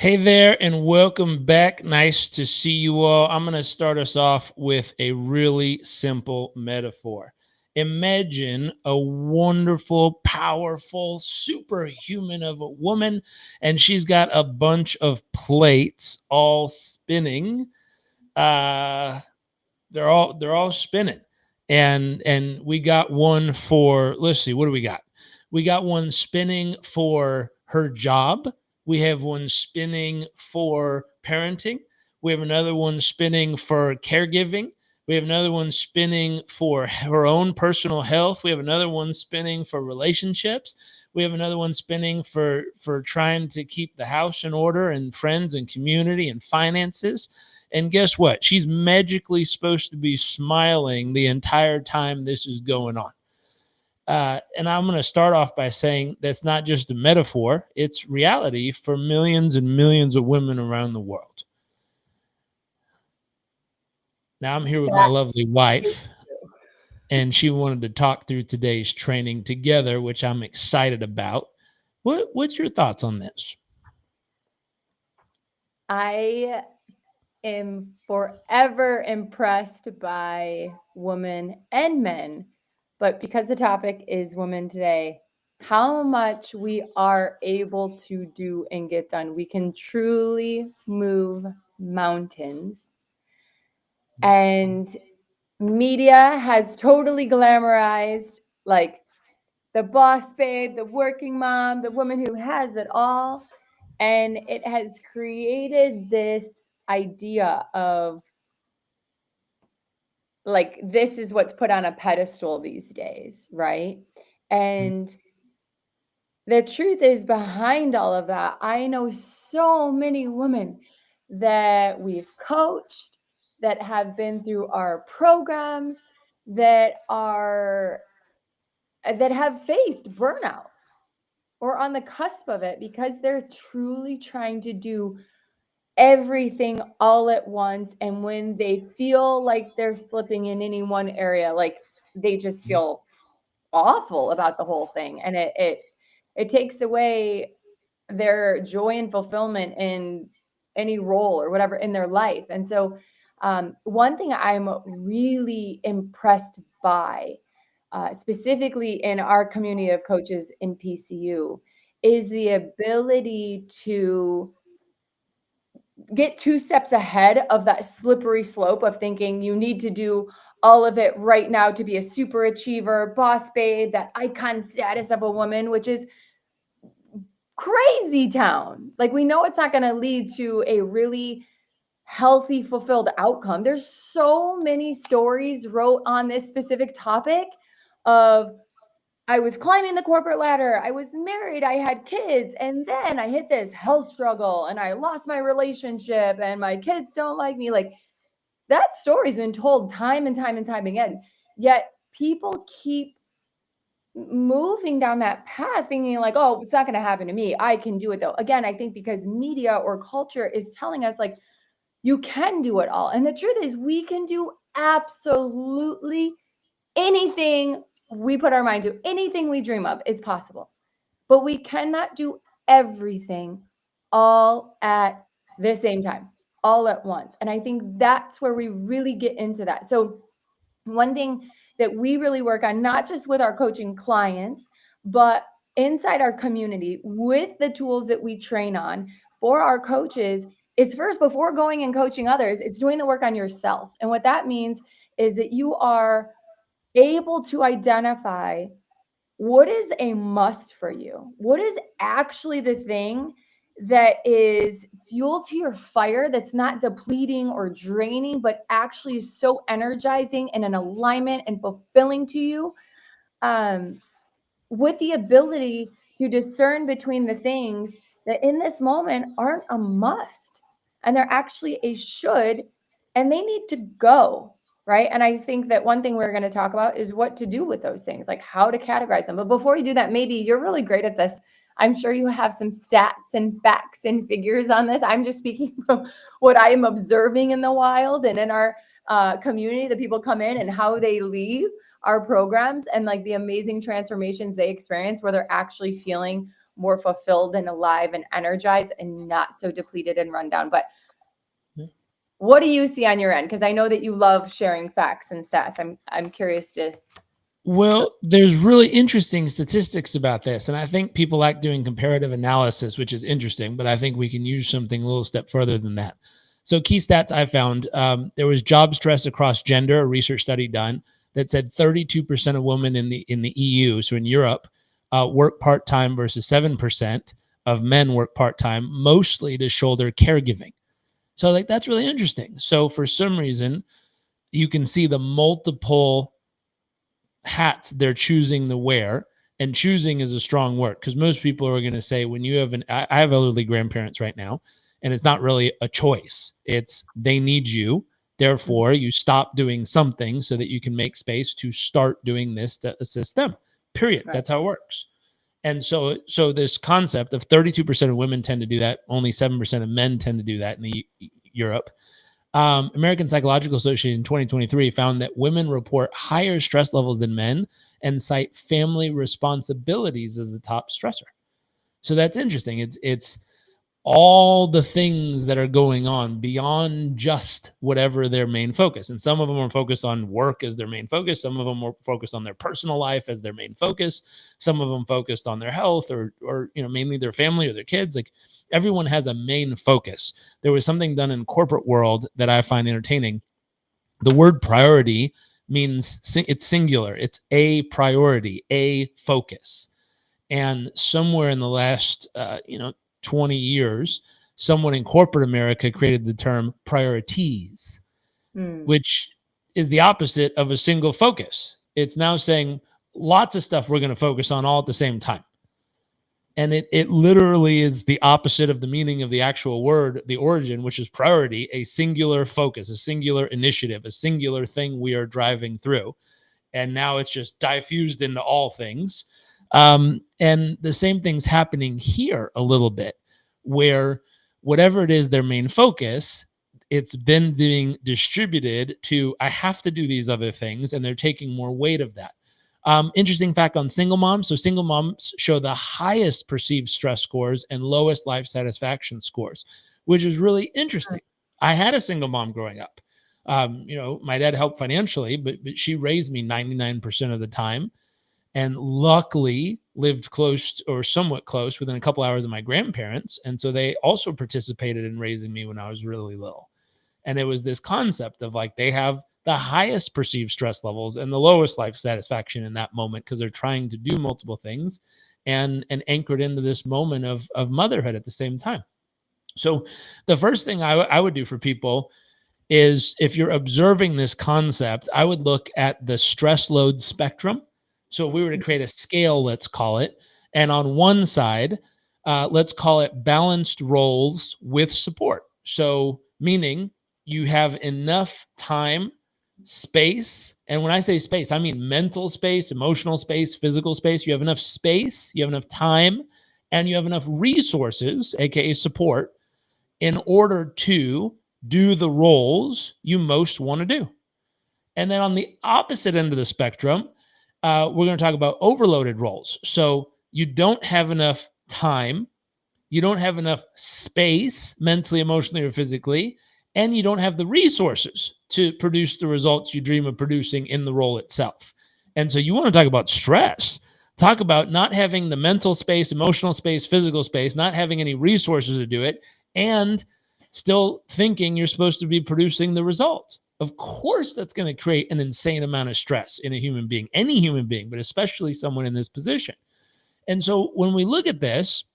Hey there, and welcome back. Nice to see you all. I'm going to start us off with a really simple metaphor. Imagine a wonderful, powerful, superhuman of a woman, and she's got a bunch of plates all spinning. Uh, they're all spinning, and we got one for. Let's see, what do we got? We got one spinning for her job. We have one spinning for parenting. We have another one spinning for caregiving. We have another one spinning for her own personal health. We have another one spinning for relationships. We have another one spinning for trying to keep the house in order and friends and community and finances. And guess what? She's magically supposed to be smiling the entire time this is going on. And I'm going to start off by saying that's not just a metaphor, it's reality for millions and millions of women around the world. Now, I'm here with my That lovely is wife, true. and she wanted to talk through today's training together, which I'm excited about. What's your thoughts on this? I am forever impressed by women and men, but because the topic is women today, how much we are able to do and get done. We can truly move mountains. And media has totally glamorized like the boss babe, the working mom, the woman who has it all. And it has created this idea of like, this is what's put on a pedestal these days, right? And the truth is, behind all of that, I know so many women that we've coached, that have been through our programs, that are that have faced burnout or on the cusp of it because they're truly trying to do everything all at once. And when they feel like they're slipping in any one area, like they just feel awful about the whole thing. And it takes away their joy and fulfillment in any role or whatever in their life. And so one thing I'm really impressed by, specifically in our community of coaches in PCU, is the ability to get two steps ahead of that slippery slope of thinking you need to do all of it right now to be a super achiever, boss babe, that icon status of a woman, which is crazy town. Like, we know it's not going to lead to a really healthy, fulfilled outcome. There's so many stories wrote on this specific topic of I was climbing the corporate ladder, I was married, I had kids, and then I hit this health struggle and I lost my relationship and my kids don't like me. Like, that story's been told time and time and time again. Yet people keep moving down that path thinking like, oh, it's not going to happen to me, I can do it though. Again, I think because media or culture is telling us like you can do it all. And the truth is, we can do absolutely anything we put our mind to. Anything we dream of is possible, but we cannot do everything all at the same time, all at once. And I think that's where we really get into that. So one thing that we really work on, not just with our coaching clients, but inside our community with the tools that we train on for our coaches, is first, before going and coaching others, it's doing the work on yourself. And what that means is that you are able to identify what is a must for you, what is actually the thing that is fuel to your fire, that's not depleting or draining, but actually is so energizing and an alignment and fulfilling to you, um, with the ability to discern between the things that in this moment aren't a must and they're actually a should, and they need to go. Right. And I think that one thing we're going to talk about is what to do with those things, like how to categorize them. But before we do that, maybe you're really great at this. I'm sure you have some stats and facts and figures on this. I'm just speaking from what I am observing in the wild and in our community, the people come in and how they leave our programs and like the amazing transformations they experience where they're actually feeling more fulfilled and alive and energized and not so depleted and run down. But what do you see on your end? Because I know that you love sharing facts and stats. I'm curious to. Well, there's really interesting statistics about this. And I think people like doing comparative analysis, which is interesting, but I think we can use something a little step further than that. So, key stats I found, there was job stress across gender, a research study done that said 32% of women in the EU, so in Europe, work part time versus 7% of men work part time, mostly to shoulder caregiving. So, like, that's really interesting. So, for some reason, you can see the multiple hats they're choosing to wear. And choosing is a strong word, because most people are going to say, when you have I have elderly grandparents right now, and it's not really a choice. It's they need you. Therefore, you stop doing something so that you can make space to start doing this to assist them. Period. Right. That's how it works. And so this concept of 32% of women tend to do that, only 7% of men tend to do that in Europe. American Psychological Association in 2023 found that women report higher stress levels than men and cite family responsibilities as the top stressor. So that's interesting. It's all the things that are going on beyond just whatever their main focus. And some of them are focused on work as their main focus. Some of them are focused on their personal life as their main focus. Some of them focused on their health or mainly their family or their kids. Like, everyone has a main focus. There was something done in corporate world that I find entertaining. The word priority means it's singular. It's a priority, a focus. And somewhere in the last, 20 years, someone in corporate America created the term priorities, which is the opposite of a single focus. It's now saying lots of stuff we're going to focus on all at the same time. And it literally is the opposite of the meaning of the actual word, the origin, which is priority, a singular focus, a singular initiative, a singular thing we are driving through. And now it's just diffused into all things. And the same thing's happening here a little bit, where whatever it is their main focus, it's been being distributed to, I have to do these other things, and they're taking more weight of that. Interesting fact on single moms. So single moms show the highest perceived stress scores and lowest life satisfaction scores, which is really interesting. I had a single mom growing up. My dad helped financially, but she raised me 99% of the time, and luckily lived close or somewhat close within a couple hours of my grandparents. And so they also participated in raising me when I was really little. And it was this concept of like, they have the highest perceived stress levels and the lowest life satisfaction in that moment, because they're trying to do multiple things and anchored into this moment of motherhood at the same time. So the first thing I would do for people is, if you're observing this concept, I would look at the stress load spectrum. So if we were to create a scale, let's call it, and on one side, let's call it balanced roles with support. So meaning you have enough time, space. And when I say space, I mean mental space, emotional space, physical space. You have enough space, you have enough time, and you have enough resources, AKA support, in order to do the roles you most want to do. And then on the opposite end of the spectrum, we're going to talk about overloaded roles. So you don't have enough time, you don't have enough space, mentally, emotionally, or physically, and you don't have the resources to produce the results you dream of producing in the role itself. And so you want to talk about stress. Talk about not having the mental space, emotional space, physical space, not having any resources to do it, and still thinking you're supposed to be producing the result. Of course, that's going to create an insane amount of stress in a human being, any human being, but especially someone in this position. And so when we look at this,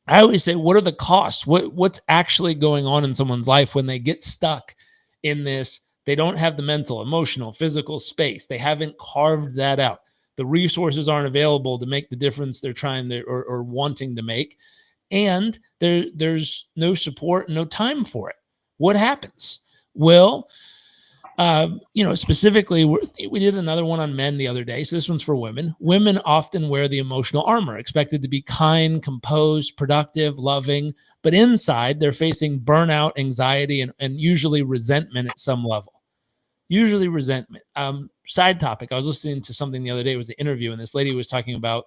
I always say, what are the costs? What's actually going on in someone's life when they get stuck in this? They don't have the mental, emotional, physical space. They haven't carved that out. The resources aren't available to make the difference they're trying to or wanting to make. And there's no support, no time for it. What happens? Well, specifically, we did another one on men the other day. So this one's for women. Women often wear the emotional armor, expected to be kind, composed, productive, loving, but inside they're facing burnout, anxiety, and usually resentment at some level. Usually resentment. Side topic. I was listening to something the other day. It was the interview, and this lady was talking about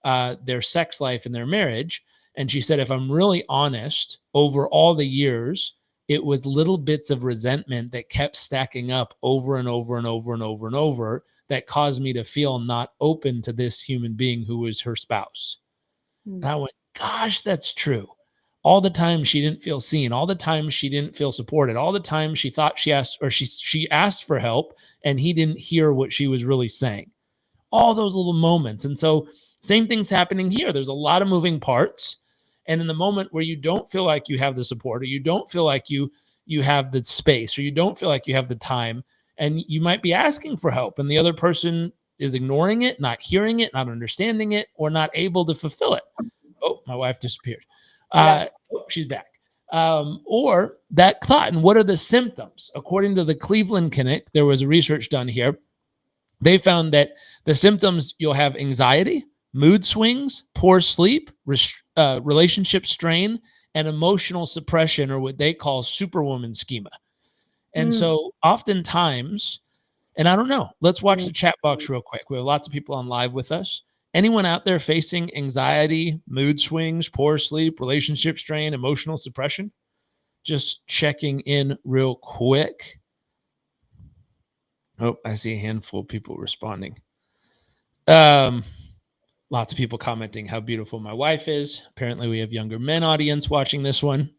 their sex life and their marriage. And she said, if I'm really honest, over all the years, it was little bits of resentment that kept stacking up over and over and over and over and over that caused me to feel not open to this human being who was her spouse. And I went, gosh, that's true. All the time she didn't feel seen, all the time she didn't feel supported, all the time she thought she asked, or she asked for help and he didn't hear what she was really saying. All those little moments. And so same thing's happening here. There's a lot of moving parts. And in the moment where you don't feel like you have the support, or you don't feel like you have the space, or you don't feel like you have the time, and you might be asking for help and the other person is ignoring it, not hearing it, not understanding it, or not able to fulfill it. Oh, my wife disappeared. Yeah. Oh, she's back. Or that thought. And what are the symptoms? According to the Cleveland Clinic, there was research done here. They found that the symptoms, you'll have anxiety, mood swings, poor sleep, relationship strain, and emotional suppression, or what they call Superwoman schema. And so oftentimes, and I don't know, let's watch the chat box real quick. We have lots of people on live with us. Anyone out there facing anxiety, mood swings, poor sleep, relationship strain, emotional suppression? Just checking in real quick. Oh, I see a handful of people responding. Lots of people commenting how beautiful my wife is. Apparently, we have younger men audience watching this one.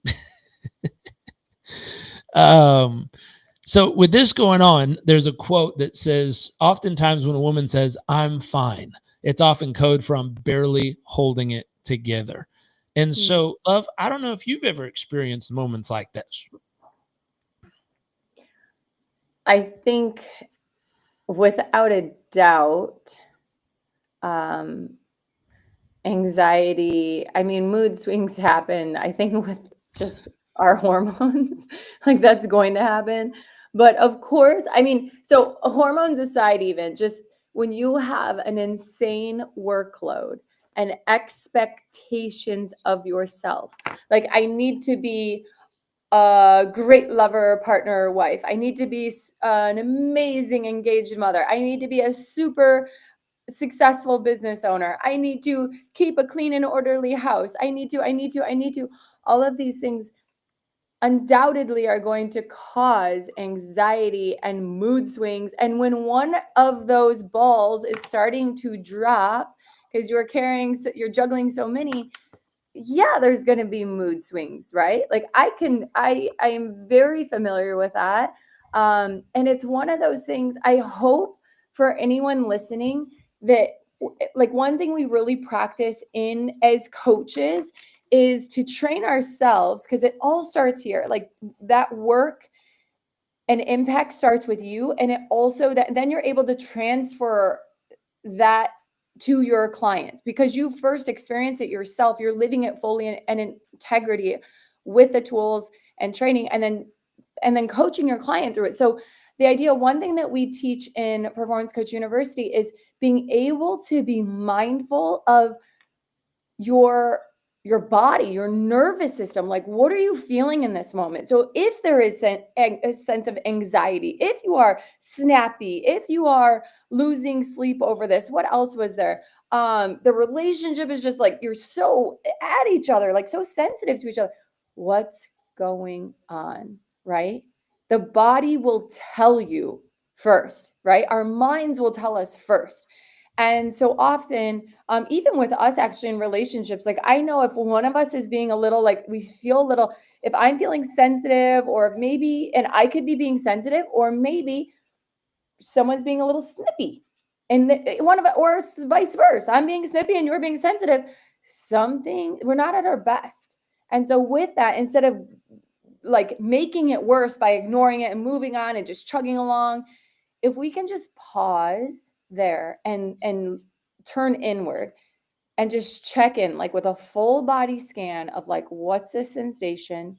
So with this going on, there's a quote that says, oftentimes when a woman says, I'm fine, it's often code for I'm barely holding it together. And so, love, I don't know if you've ever experienced moments like this. I think without a doubt, anxiety, I mean, mood swings happen, I think, with just our hormones. Like, that's going to happen. But of course, I mean, so hormones aside, even just when you have an insane workload and expectations of yourself, like, I need to be a great lover, partner, wife. I need to be an amazing engaged mother. I need to be a super successful business owner. I need to keep a clean and orderly house. I need to. All of these things undoubtedly are going to cause anxiety and mood swings. And when one of those balls is starting to drop because you're juggling so many, yeah, there's going to be mood swings, right? Like, I am very familiar with that. And it's one of those things. I hope for anyone listening that, like, one thing we really practice in as coaches is to train ourselves, because it all starts here. Like, that work and impact starts with you, and it also, that then you're able to transfer that to your clients because you first experience it yourself. You're living it fully and in integrity with the tools and training, and then coaching your client through it. So the idea, one thing that we teach in Performance Coach University, is being able to be mindful of your body, your nervous system. Like, what are you feeling in this moment? So if there is a sense of anxiety, if you are snappy, if you are losing sleep over this, what else was there? The relationship is just like, you're so at each other, like so sensitive to each other. What's going on, right? The body will tell you first, right? Our minds will tell us first. And so often, even with us actually in relationships, like, I know if one of us is being a little, like, we feel a little, if I'm feeling sensitive, or maybe, and I could be being sensitive, or maybe someone's being a little snippy, and one of it, or vice versa, I'm being snippy and you're being sensitive, we're not at our best. And so with that, instead of like making it worse by ignoring it and moving on and just chugging along, if we can just pause there and turn inward and just check in, like, with a full body scan of, like, what's the sensation?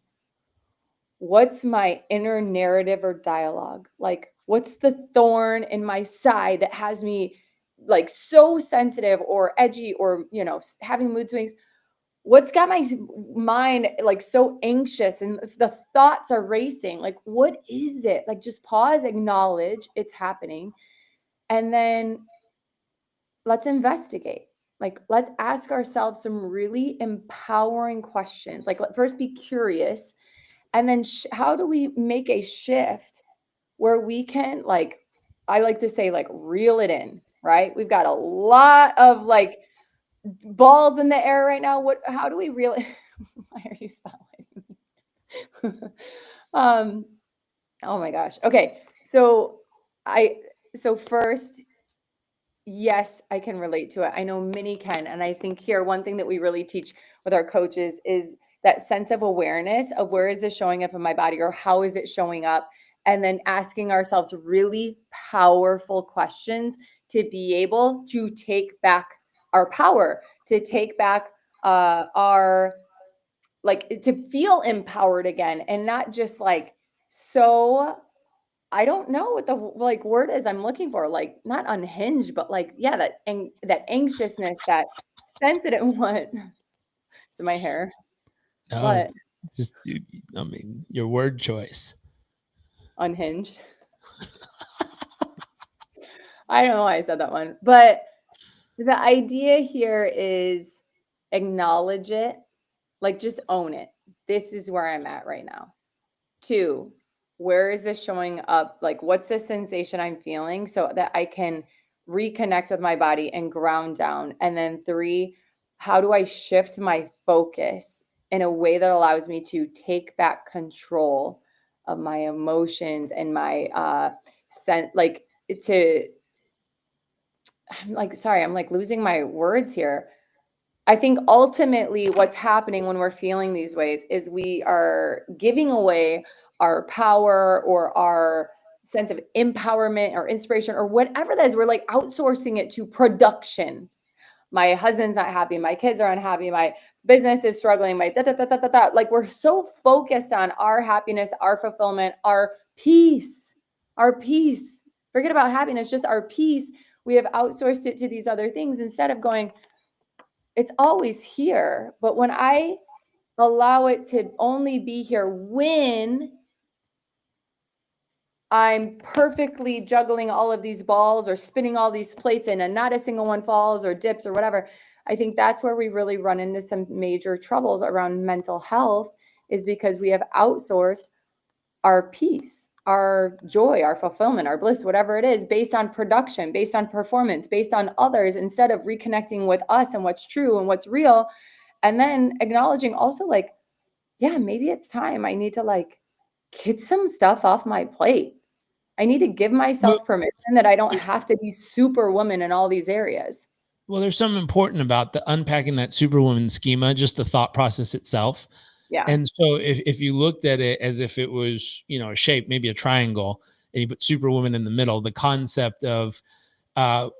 What's my inner narrative or dialogue? Like, what's the thorn in my side that has me, like, so sensitive or edgy, or, having mood swings? What's got my mind, like, so anxious and the thoughts are racing? Like, what is it? Like, just pause, acknowledge it's happening, and then let's investigate. Like, let's ask ourselves some really empowering questions. Like, first be curious, and then how do we make a shift where we can, like, I like to say, like, reel it in, right? We've got a lot of like balls in the air right now. How do we reel it? Why are you spotlighting me? um, oh my gosh. Okay. I, so first, yes, I can relate to it. I know many can. And I think here, one thing that we really teach with our coaches is that sense of awareness of where is this showing up in my body, or how is it showing up? And then asking ourselves really powerful questions to be able to take back our power, to take back our, like, to feel empowered again, and not just like, so I don't know what the like word is I'm looking for, like, not unhinged, but like, yeah, that anxiousness, that sensitive what? So my hair. No, What? just I mean, your word choice. Unhinged. I don't know why I said that one. But the idea here is acknowledge it, like just own it. This is where I'm at right now. 2, where is this showing up? Like, what's the sensation I'm feeling so that I can reconnect with my body and ground down? And then 3, how do I shift my focus in a way that allows me to take back control of my emotions and my like to I'm like, sorry, I'm like losing my words here. I think ultimately what's happening when we're feeling these ways is we are giving away our power or our sense of empowerment or inspiration or whatever that is. We're like outsourcing it to production. My husband's not happy. My kids are unhappy. My business is struggling. My da da da da da da. Like, we're so focused on our happiness, our fulfillment, our peace, our peace. Forget about happiness, just our peace. We have outsourced it to these other things instead of going, it's always here. But when I allow it to only be here when I'm perfectly juggling all of these balls or spinning all these plates in and not a single one falls or dips or whatever, I think that's where we really run into some major troubles around mental health, is because we have outsourced our peace, our joy, our fulfillment, our bliss, whatever it is, based on production, based on performance, based on others, instead of reconnecting with us and what's true and what's real. And then acknowledging also, like, yeah, maybe it's time I need to like get some stuff off my plate. I need to give Well, myself permission that I don't have to be superwoman in all these areas. well, there's something important about the unpacking that Superwoman schema, just the thought process itself. Yeah. And so if you looked at it as if it was, a shape, maybe a triangle, and you put Superwoman in the middle, the concept of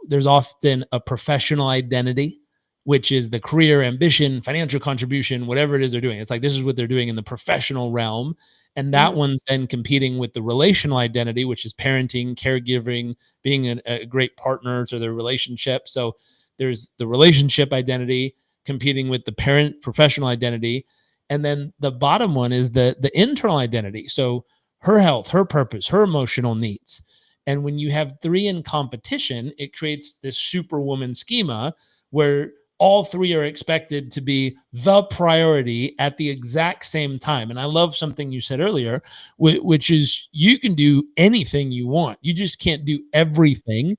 there's often a professional identity, which is the career, ambition, financial contribution, whatever it is they're doing. It's like this is what they're doing in the professional realm. And that Mhm. one's then competing with the relational identity, which is parenting, caregiving, being a great partner to their relationship. So there's the relationship identity competing with the parent professional identity. And then the bottom one is the internal identity. So her health, her purpose, her emotional needs. And when you have 3 in competition, it creates this superwoman schema where all 3 are expected to be the priority at the exact same time. And I love something you said earlier, which is you can do anything you want. You just can't do everything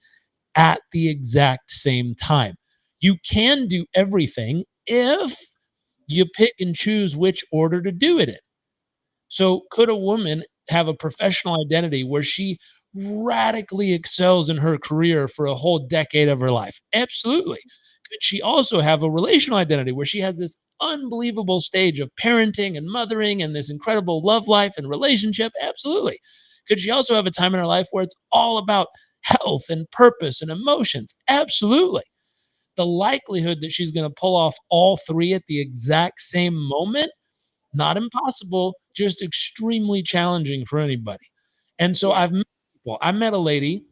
at the exact same time. You can do everything if you pick and choose which order to do it in. So, could a woman have a professional identity where she radically excels in her career for a whole decade of her life? Absolutely. Could she also have a relational identity where she has this unbelievable stage of parenting and mothering and this incredible love life and relationship? Absolutely. Could she also have a time in her life where it's all about health and purpose and emotions? Absolutely. The likelihood that she's going to pull off all 3 at the exact same moment, not impossible, just extremely challenging for anybody. And so Yeah. I met a lady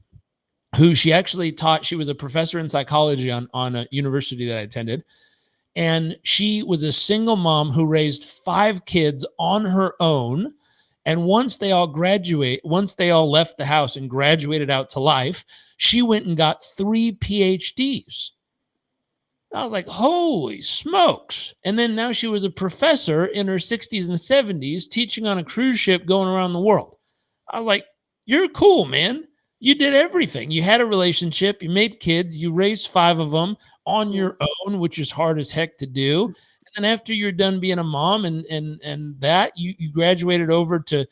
who she actually taught. She was a professor in psychology on a university that I attended. And she was a single mom who raised 5 kids on her own. And once they all left the house and graduated out to life, she went and got 3 PhDs. I was like, holy smokes. And then now she was a professor in her 60s and 70s teaching on a cruise ship going around the world. I was like, you're cool, man. You did everything. You had a relationship, you made kids, you raised 5 of them on Yeah. your own, which is hard as heck to do. And then after you're done being a mom and that, you graduated over to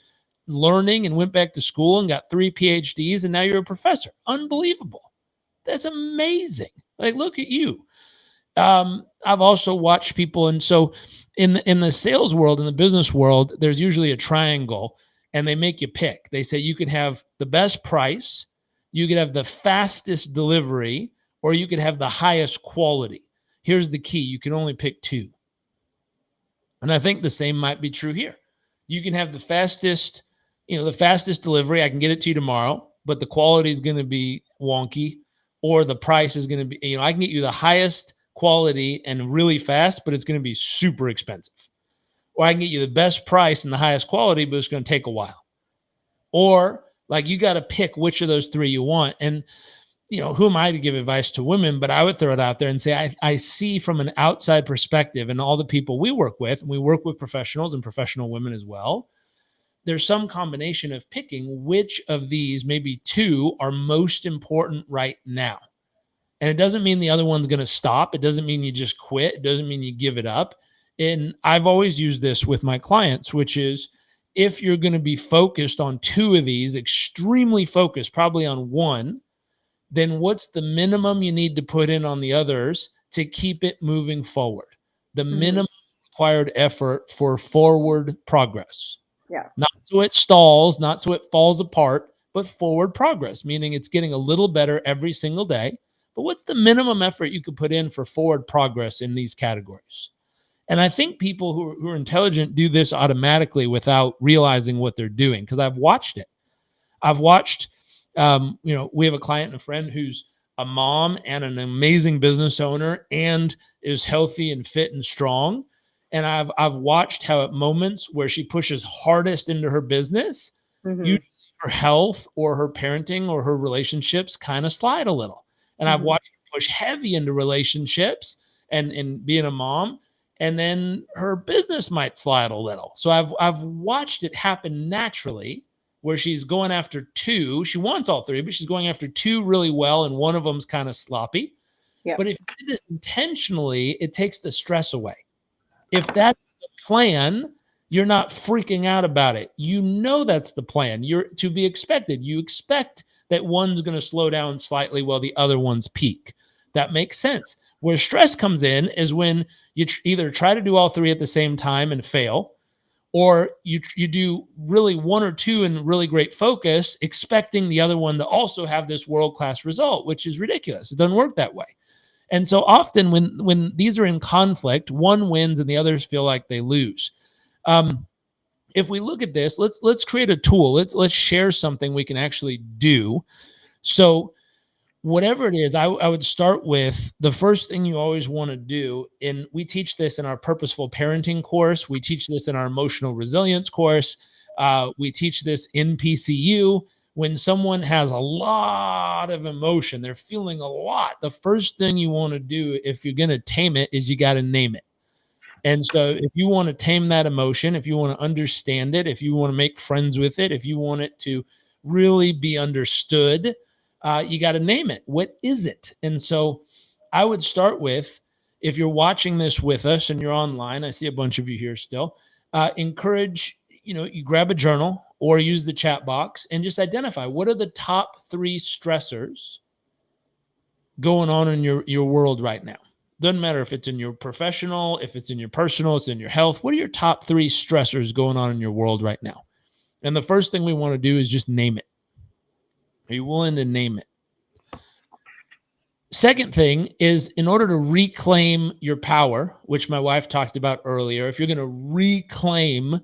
learning and went back to school and got 3 PhDs, and now you're a professor. Unbelievable. That's amazing. Like, look at you. I've also watched people, and so in the sales world, in the business world, there's usually a triangle, and they make you pick. They say you could have the best price, you could have the fastest delivery, or you could have the highest quality. Here's the key: you can only pick two. And I think the same might be true here. You can have the fastest delivery. I can get it to you tomorrow, but the quality is going to be wonky, or the price is going to be, I can get you the highest quality and really fast, but it's going to be super expensive. Or I can get you the best price and the highest quality, but it's going to take a while. Or like you got to pick which of those three you want. And who am I to give advice to women? But I would throw it out there and say, I see from an outside perspective, and all the people we work with, and we work with professionals and professional women as well, there's some combination of picking which of these, maybe two, are most important right now. And it doesn't mean the other one's going to stop. It doesn't mean you just quit. It doesn't mean you give it up. And I've always used this with my clients, which is if you're going to be focused on two of these, extremely focused, probably on one, then what's the minimum you need to put in on the others to keep it moving forward? The minimum required effort for forward progress. Yeah. Not so it stalls, not so it falls apart, but forward progress, meaning it's getting a little better every single day. But what's the minimum effort you could put in for forward progress in these categories? And I think people who are intelligent do this automatically without realizing what they're doing, because I've watched it. I've watched, we have a client and a friend who's a mom and an amazing business owner and is healthy and fit and strong. And I've watched how at moments where she pushes hardest into her business, usually her health or her parenting or her relationships kind of slide a little. And I've watched her push heavy into relationships and being a mom, and then her business might slide a little. So I've watched it happen naturally, where she's going after two. She wants all three, but she's going after two really well, and one of them's kind of sloppy. Yep. But if you do this intentionally, it takes the stress away. If that's the plan, you're not freaking out about it. You know that's the plan. You're to be expected. You expect that one's going to slow down slightly while the other one's peak. That makes sense. Where stress comes in is when you either try to do all three at the same time and fail, or you do really one or two in really great focus, expecting the other one to also have this world-class result, which is ridiculous. It doesn't work that way. And so often when these are in conflict, one wins and the others feel like they lose. If we look at this, let's create a tool. Let's share something we can actually do. So whatever it is, I would start with the first thing you always want to do. And we teach this in our purposeful parenting course. We teach this in our emotional resilience course. We teach this in PCU. When someone has a lot of emotion, they're feeling a lot, the first thing you want to do if you're going to tame it is you got to name it. And so if you want to tame that emotion, if you want to understand it, if you want to make friends with it, if you want it to really be understood, you got to name it. What is it? And so I would start with, if you're watching this with us and you're online, I see a bunch of you here still, encourage, you grab a journal or use the chat box and just identify what are the top 3 stressors going on in your world right now. Doesn't matter if it's in your professional, if it's in your personal, it's in your health. What are your top 3 stressors going on in your world right now? And the first thing we want to do is just name it. Are you willing to name it? Second thing is, in order to reclaim your power, which my wife talked about earlier, if you're going to reclaim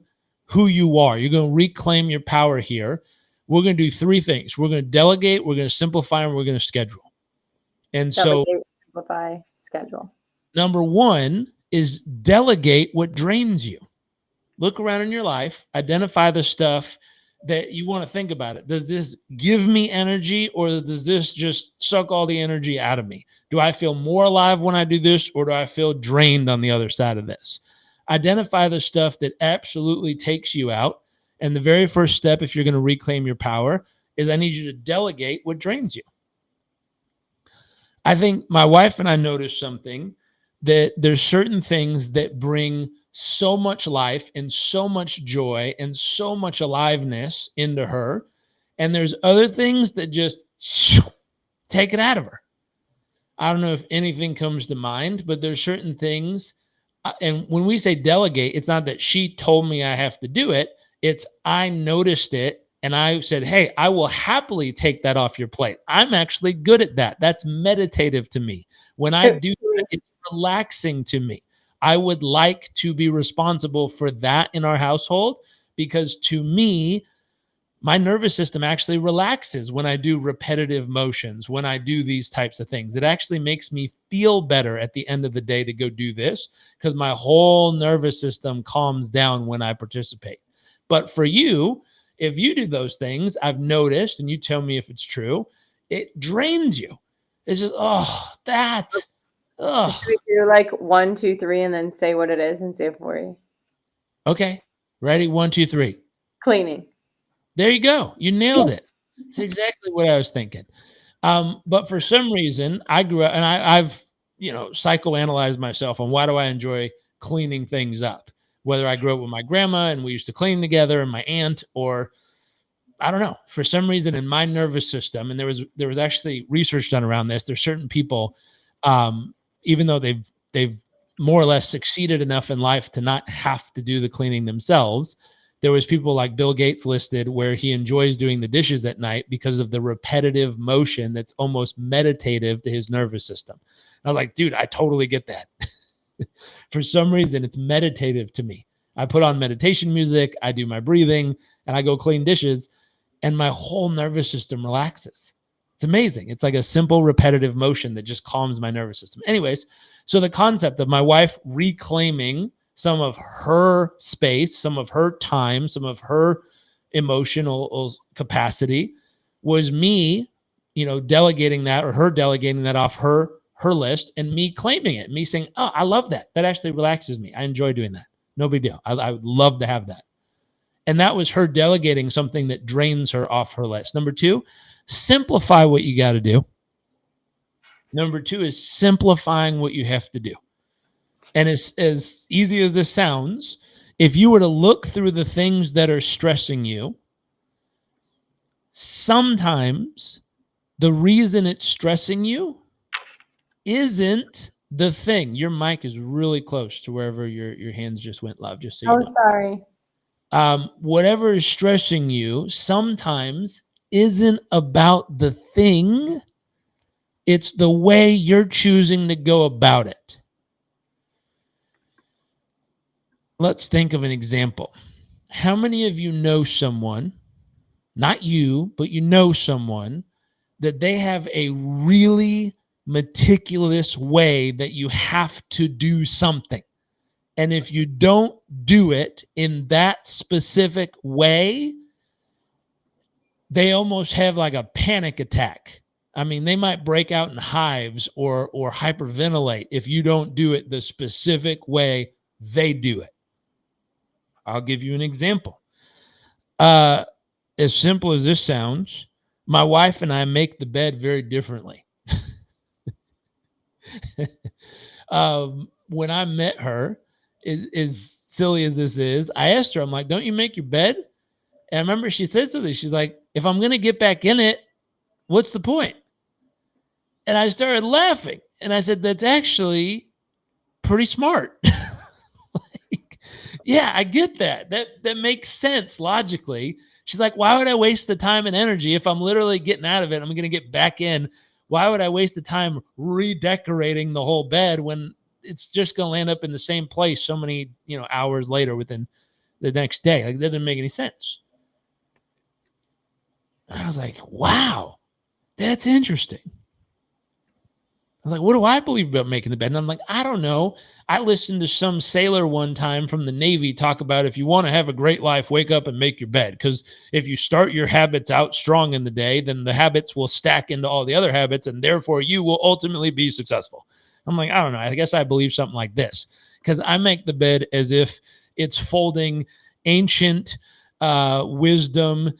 who you are, you're going to reclaim your power here, we're going to do 3 things. We're going to delegate, we're going to simplify, and we're going to schedule. And so Delegate, simplify, schedule. Number 1 is delegate what drains you. Look around in your life, identify the stuff that you want to think about it. Does this give me energy, or does this just suck all the energy out of me? Do I feel more alive when I do this, or do I feel drained on the other side of this? Identify the stuff that absolutely takes you out. And the very first step, if you're going to reclaim your power, is I need you to delegate what drains you. I think my wife and I noticed something, that there's certain things that bring so much life and so much joy and so much aliveness into her. And there's other things that just take it out of her. I don't know if anything comes to mind, but there's certain things. And when we say delegate, it's not that she told me I have to do it. It's I noticed it and I said, hey, I will happily take that off your plate. I'm actually good at that. That's meditative to me. When I do that, it's relaxing to me. I would like to be responsible for that in our household, because to me, my nervous system actually relaxes when I do repetitive motions, when I do these types of things. It actually makes me feel better at the end of the day to go do this, because my whole nervous system calms down when I participate. But for you, if you do those things, I've noticed, and you tell me if it's true, it drains you. It's just, Should we do like 1, 2, 3, and then say what it is and say it for you? Okay. Ready? 1, 2, 3. Cleaning. There you go. You nailed it. It's exactly what I was thinking. But for some reason, I grew up, and I've psychoanalyzed myself on why do I enjoy cleaning things up. Whether I grew up with my grandma and we used to clean together, and my aunt, or I don't know, for some reason in my nervous system, and there was actually research done around this. There's certain people, um, even though they've more or less succeeded enough in life to not have to do the cleaning themselves. There was people like Bill Gates listed where he enjoys doing the dishes at night because of the repetitive motion that's almost meditative to his nervous system. I was like, dude, I totally get that. For some reason, it's meditative to me. I put on meditation music, I do my breathing, and I go clean dishes, and my whole nervous system relaxes. It's amazing. It's like a simple repetitive motion that just calms my nervous system. Anyways, so the concept of my wife reclaiming some of her space, some of her time, some of her emotional capacity was me, delegating that, or her delegating that off her list, and me claiming it, me saying, oh, I love that. That actually relaxes me. I enjoy doing that. No big deal. I would love to have that. And that was her delegating something that drains her off her list. Number 2, simplify what you got to do. Number 2 is simplifying what you have to do. And as easy as this sounds, if you were to look through the things that are stressing you, sometimes the reason it's stressing you isn't the thing. Your mic is really close to wherever your hands just went, love, just so you know. Sorry. Whatever is stressing you sometimes isn't about the thing. It's the way you're choosing to go about it. Let's think of an example. How many of you know someone, not you, but you know someone, that they have a really meticulous way that you have to do something? And if you don't do it in that specific way, they almost have like a panic attack. I mean, they might break out in hives or hyperventilate if you don't do it the specific way they do it. I'll give you an example. As simple as this sounds, my wife and I make the bed very differently. When I met her, as silly as this is, I asked her, I'm like, don't you make your bed? And I remember she said something. She's like, if I'm going to get back in it, what's the point? And I started laughing. And I said, that's actually pretty smart. Like, yeah, I get that. That makes sense logically. She's like, why would I waste the time and energy if I'm literally getting out of it? I'm going to get back in. Why would I waste the time redecorating the whole bed when it's just going to land up in the same place so many, hours later within the next day? Like, that didn't make any sense. And I was like, wow, that's interesting. was like, what do I believe about making the bed? And I'm like, I don't know. I listened to some sailor one time from the Navy talk about if you want to have a great life, wake up and make your bed. Because if you start your habits out strong in the day, then the habits will stack into all the other habits, and therefore you will ultimately be successful. I'm like, I don't know. I guess I believe something like this because I make the bed as if it's folding ancient wisdom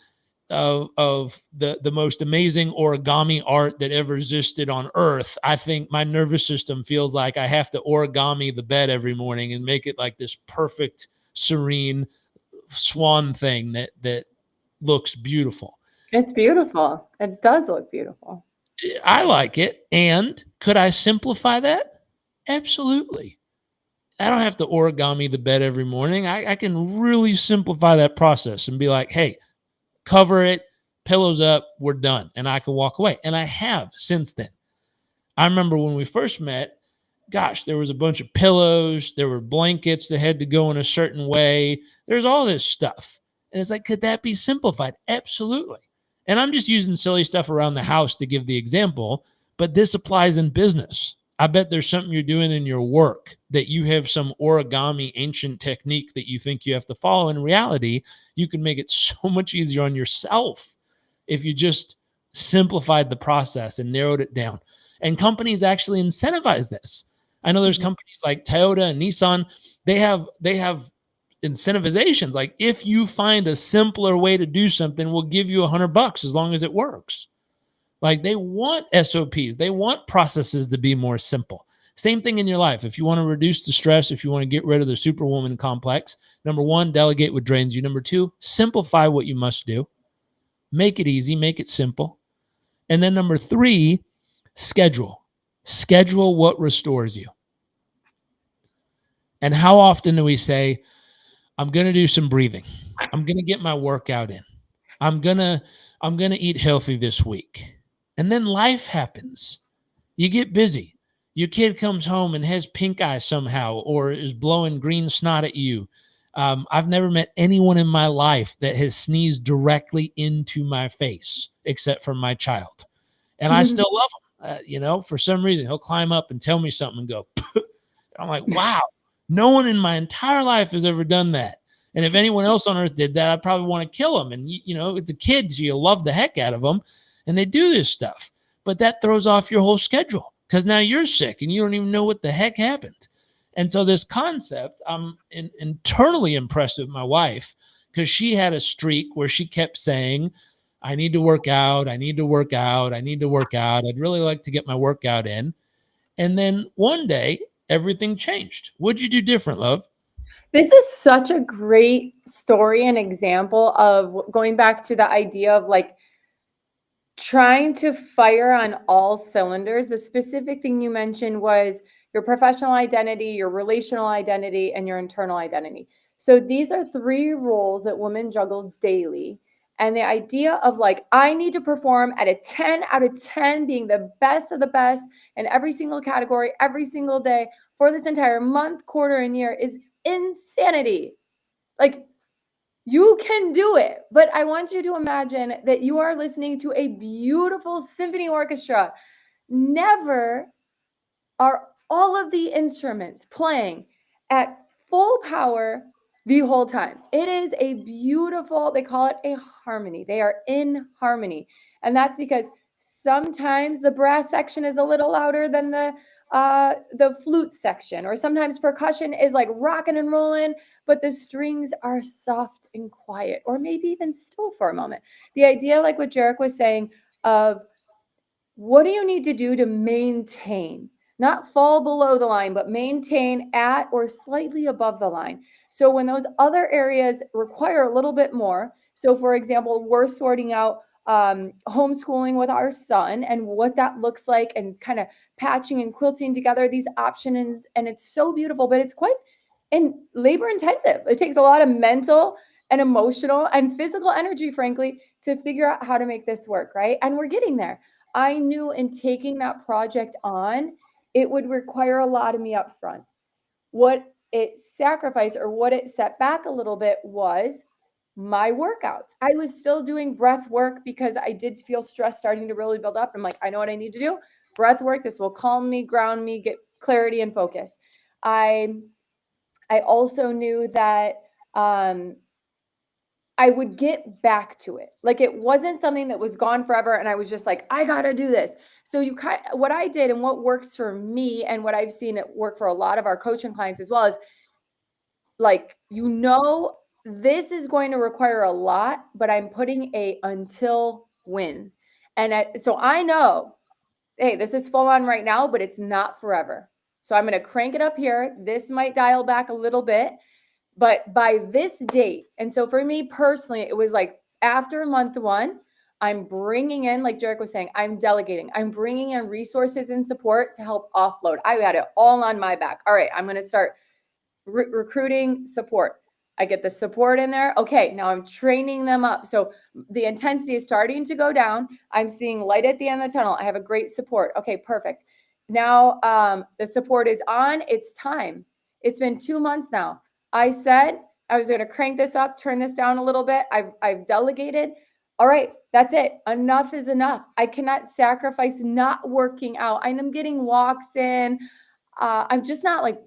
of the most amazing origami art that ever existed on earth. I think my nervous system feels like I have to origami the bed every morning and make it like this perfect, serene swan thing that looks beautiful. It's beautiful. It does look beautiful. I like it. And could I simplify that? Absolutely. I don't have to origami the bed every morning. I can really simplify that process and be like, hey, cover it, pillows up, we're done. And I can walk away. And I have since then. I remember when we first met, gosh, there was a bunch of pillows, there were blankets that had to go in a certain way. There's all this stuff. And it's like, could that be simplified? Absolutely. And I'm just using silly stuff around the house to give the example, but this applies in business. I bet there's something you're doing in your work that you have some origami ancient technique that you think you have to follow. In reality, you can make it so much easier on yourself if you just simplified the process and narrowed it down. And companies actually incentivize this. I know there's Mhm. companies like Toyota and Nissan, they have incentivizations like if you find a simpler way to do something, we'll give you $100 as long as it works. Like they want SOPs, they want processes to be more simple. Same thing in your life. If you want to reduce the stress, if you want to get rid of the superwoman complex, number one, delegate what drains you. Number two, simplify what you must do. Make it easy, make it simple. And then number three, schedule. Schedule what restores you. And how often do we say, I'm going to do some breathing. I'm going to get my workout in. I'm going to I'm going to eat healthy this week. And then life happens. You get busy. Your kid comes home and has pink eye somehow or is blowing green snot at you. I've never met anyone in my life that has sneezed directly into my face except for my child. And I still love him. For some reason, he'll climb up and tell me something and go, I'm like, wow, no one in my entire life has ever done that. And if anyone else on earth did that, I'd probably want to kill them. And, it's a kid, so you love the heck out of them. And they do this stuff. But that throws off your whole schedule because now you're sick and you don't even know what the heck happened. And so, this concept, I'm internally impressed with my wife because she had a streak where she kept saying, I need to work out. I need to work out. I need to work out. I'd really like to get my workout in. And then one day, everything changed. What'd you do different, love? This is such a great story and example of going back to the idea of like trying to fire on all cylinders. The specific thing you mentioned was your professional identity, your relational identity, and your internal identity. So these are three roles that women juggle daily. And the idea of like, I need to perform at a 10 out of 10, being the best of the best in every single category, every single day for this entire month, quarter, and year is insanity. Like, you can do it. But I want you to imagine that you are listening to a beautiful symphony orchestra. Never are all of the instruments playing at full power the whole time. It is a beautiful, they call it a harmony. They are in harmony. And that's because sometimes the brass section is a little louder than the flute section, or sometimes percussion is like rocking and rolling, but the strings are soft and quiet, or maybe even still for a moment. The idea, like what Jarek was saying, of what do you need to do to maintain, not fall below the line, but maintain at or slightly above the line? So when those other areas require a little bit more, so for example, we're sorting out homeschooling with our son and what that looks like, and kind of patching and quilting together these options. And it's so beautiful, but it's quite labor intensive. It takes a lot of mental and emotional and physical energy, frankly, to figure out how to make this work, right? And we're getting there. I knew in taking that project on, it would require a lot of me up front. What it sacrificed, or what it set back a little bit, was my workouts. I was still doing breath work because I did feel stress starting to really build up. I'm like, I know what I need to do. breath work. This will calm me, ground me, get clarity and focus. I I also knew that um, I would get back to it. Like it wasn't something that was gone forever, and I was just like, I gotta do this. So what I did and what works for me, and what I've seen it work for a lot of our coaching clients as well, is like, this is going to require a lot, but I'm putting a until win. So I know, hey, this is full on right now, but it's not forever. So I'm going to crank it up here. This might dial back a little bit, but by this date. And so for me personally, it was like after month one, I'm bringing in, like Jarek was saying, I'm delegating. I'm bringing in resources and support to help offload. I had it all on my back. All right, I'm going to start recruiting support. I get the support in there. Okay, now I'm training them up. So the intensity is starting to go down. I'm seeing light at the end of the tunnel. I have a great support. Okay, perfect. Now the support is on. It's time. It's been 2 months now. I said I was going to crank this up, turn this down a little bit. I've delegated. All right, that's it. Enough is enough. I cannot sacrifice not working out. I'm getting walks in. I'm just not like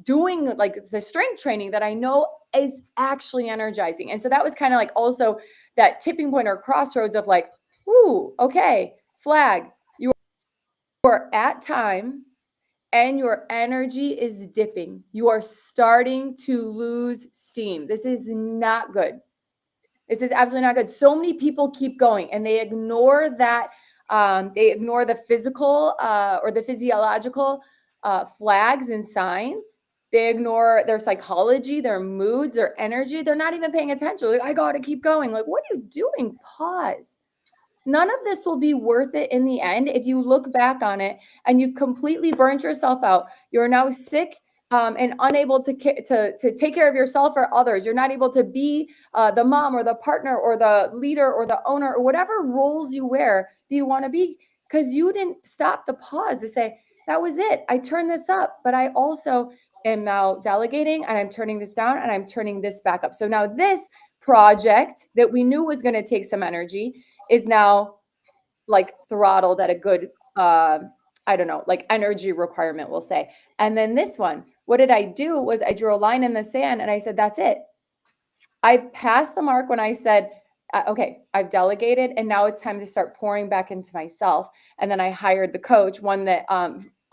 doing like the strength training that I know is actually energizing. And so that was kind of like also that tipping point or crossroads of like, ooh, okay, flag. You are at time and your energy is dipping. You are starting to lose steam. This is not good. This is absolutely not good. So many people keep going and they ignore that. They ignore the physical or the physiological flags and signs. They ignore their psychology, their moods, their energy. They're not even paying attention. Like, I got to keep going. Like, what are you doing? Pause. None of this will be worth it in the end if you look back on it and you've completely burnt yourself out. You're now sick and unable to take care of yourself or others. You're not able to be the mom or the partner or the leader or the owner or whatever roles you wear that you want to be, because you didn't stop to pause to say, that was it. I turned this up, but I also am now delegating and I'm turning this down and I'm turning this back up. So now this project that we knew was going to take some energy is now like throttled at a good I don't know, like energy requirement, we'll say. And then this one, what did I do was I drew a line in the sand and I said, that's it. I passed the mark when I said, okay, I've delegated and now it's time to start pouring back into myself. And then I hired the coach, one that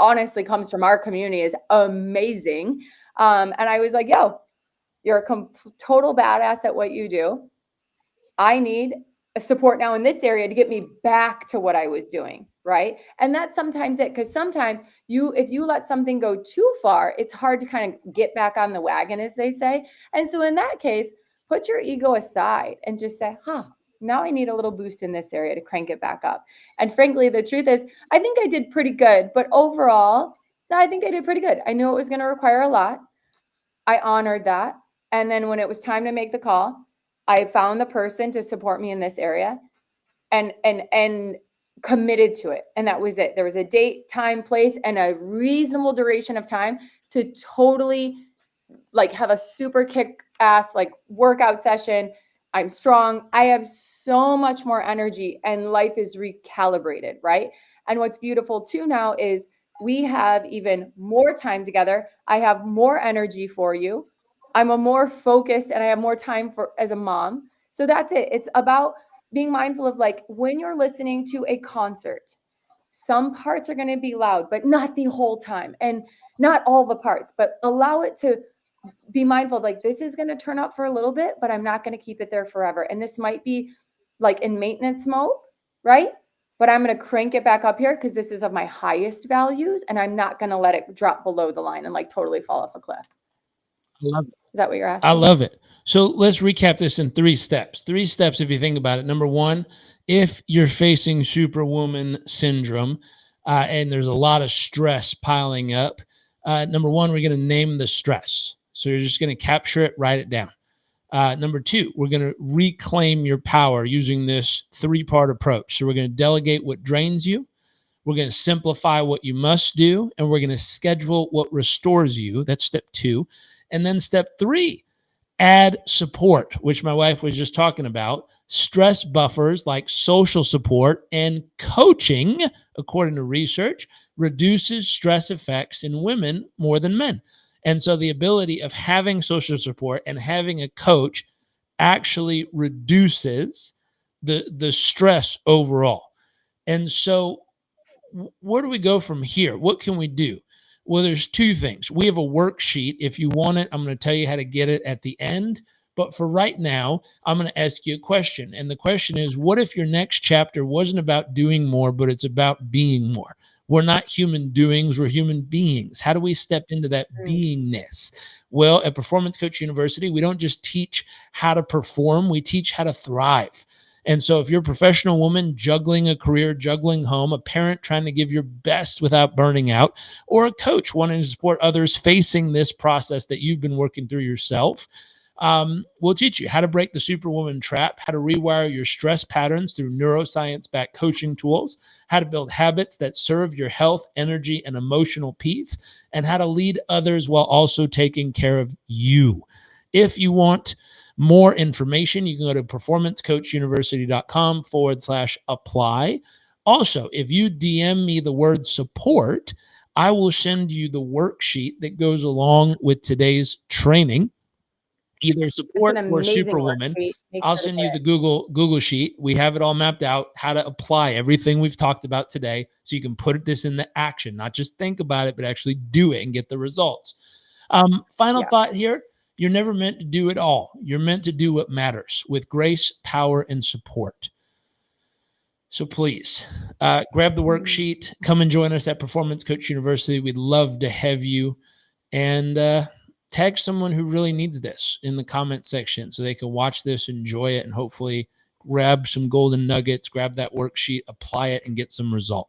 honestly comes from our community, is amazing. And I was like, yo, you're a total badass at what you do. I need a support now in this area to get me back to what I was doing, right? And that's sometimes it, because sometimes if you let something go too far, it's hard to kind of get back on the wagon, as they say. And so in that case, put your ego aside and just say, now I need a little boost in this area to crank it back up. And frankly, the truth is, I think I did pretty good, but overall, I think I did pretty good. I knew it was going to require a lot. I honored that. And then when it was time to make the call, I found the person to support me in this area and committed to it. And that was it. There was a date, time, place, and a reasonable duration of time to totally like have a super kick ass like workout session. I'm strong. I have so much more energy and life is recalibrated, right? And what's beautiful too now is we have even more time together. I have more energy for you. I'm a more focused and I have more time for as a mom. So that's it. It's about being mindful of like when you're listening to a concert, some parts are going to be loud, but not the whole time and not all the parts, but allow it to be mindful of like, this is going to turn up for a little bit, but I'm not going to keep it there forever. And this might be like in maintenance mode, right? But I'm going to crank it back up here because this is of my highest values and I'm not going to let it drop below the line and like totally fall off a cliff. I love it. Is that what you're asking? I love it. So let's recap this in 3 steps. 3 steps, if you think about it. Number 1, if you're facing Superwoman syndrome and there's a lot of stress piling up, number 1, we're going to name the stress. So you're just going to capture it, write it down. Number 2, we're going to reclaim your power using this 3-part approach. So we're going to delegate what drains you. We're going to simplify what you must do, and we're going to schedule what restores you. That's step 2. And then step 3, Add support, which my wife was just talking about, stress buffers like social support and coaching, according to research, reduces stress effects in women more than men. And so the ability of having social support and having a coach actually reduces the stress overall. And so where do we go from here? What can we do? Well, there's two things. We have a worksheet. If you want it, I'm going to tell you how to get it at the end. But for right now, I'm going to ask you a question. And the question is, what if your next chapter wasn't about doing more, but it's about being more? We're not human doings, we're human beings. How do we step into that beingness? Well, at Performance Coach University, we don't just teach how to perform, we teach how to thrive. And so if you're a professional woman juggling a career, juggling home, a parent trying to give your best without burning out, or a coach wanting to support others facing this process that you've been working through yourself, we'll teach you how to break the Superwoman Trap, how to rewire your stress patterns through neuroscience-backed coaching tools, how to build habits that serve your health, energy, and emotional peace, and how to lead others while also taking care of you. If you want more information, you can go to performancecoachuniversity.com/apply. Also, if you DM me the word support, I will send you the worksheet that goes along with today's training, either That's support an or amazing Superwoman. worksheet. Make I'll sure to send get you it. the Google sheet. We have it all mapped out, how to apply everything we've talked about today, so you can put this into action, not just think about it, but actually do it and get the results. Final Yeah. thought here. You're never meant to do it all. You're meant to do what matters with grace, power, and support. So please grab the worksheet. Come and join us at Performance Coach University. We'd love to have you. And tag someone who really needs this in the comment section so they can watch this, enjoy it, and hopefully grab some golden nuggets, grab that worksheet, apply it, and get some results.